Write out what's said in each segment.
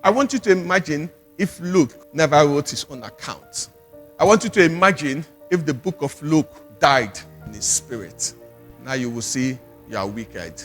I want you to imagine if Luke never wrote his own account. I want you to imagine if the book of Luke died in his spirit. Now you will see you are wicked.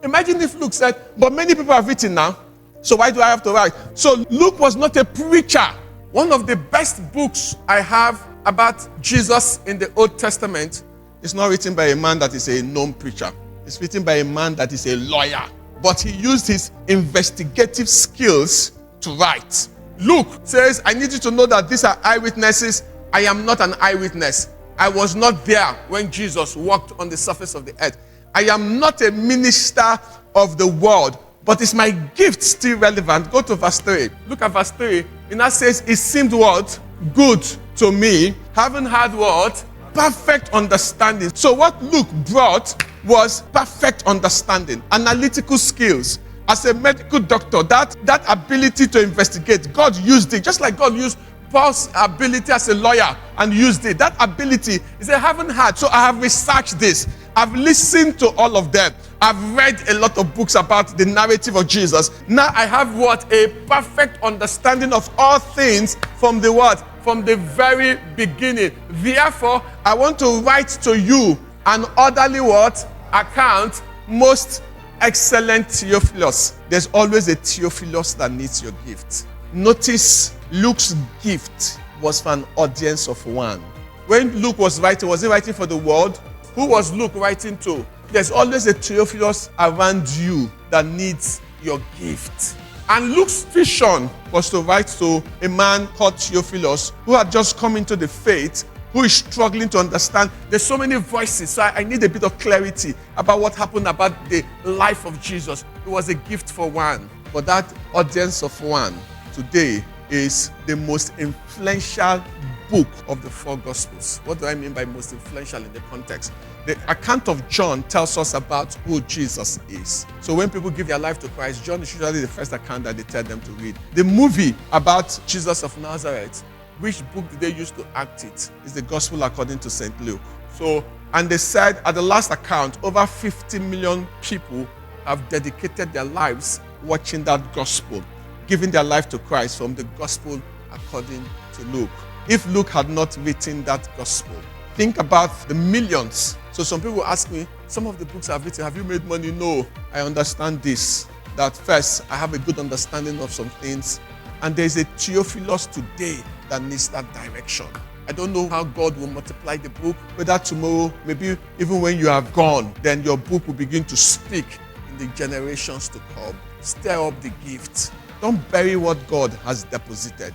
Imagine if Luke said, but many people have written now, so why do I have to write? So Luke was not a preacher. One of the best books I have about Jesus in the Old Testament is not written by a man that is a known preacher. It's written by a man that is a lawyer. But he used his investigative skills to write. Luke says, I need you to know that these are eyewitnesses. I am not an eyewitness. I was not there when Jesus walked on the surface of the earth. I am not a minister of the world, but is my gift still relevant? Go to verse 3. Look at verse 3. It now says, it seemed what? Good to me, having had what? Perfect understanding. So what Luke brought was perfect understanding, analytical skills. As a medical doctor, that ability to investigate, God used it, just like God used Paul's ability as a lawyer and used it. That ability, he said, I haven't had, so I have researched this. I've listened to all of them. I've read a lot of books about the narrative of Jesus. Now I have what? A perfect understanding of all things from the what? From the very beginning. Therefore, I want to write to you an orderly what? Account, most excellent Theophilus. There's always a Theophilus that needs your gift. Notice Luke's gift was for an audience of one. When Luke was writing, was he writing for the world? Who was Luke writing to? There's always a Theophilus around you that needs your gift. And Luke's vision was to write to a man called Theophilus who had just come into the faith, who is struggling to understand. There's so many voices, so I need a bit of clarity about what happened about the life of Jesus. It was a gift for one. But that audience of one today is the most influential book of the four Gospels. What do I mean by most influential in the context? The account of John tells us about who Jesus is. So when people give their life to Christ, John is usually the first account that they tell them to read. The movie about Jesus of Nazareth, which book did they use to act it? Is the Gospel according to St. Luke. So, and they said at the last account, over 50 million people have dedicated their lives watching that Gospel, giving their life to Christ from the Gospel according to Luke. If Luke had not written that Gospel, think about the millions. So some people ask me, some of the books I've written, have you made money? No, I understand this. That first, I have a good understanding of some things. And there's a Theophilus today that needs that direction. I don't know how God will multiply the book, whether tomorrow, maybe even when you are gone, then your book will begin to speak in the generations to come. Stir up the gift. Don't bury what God has deposited.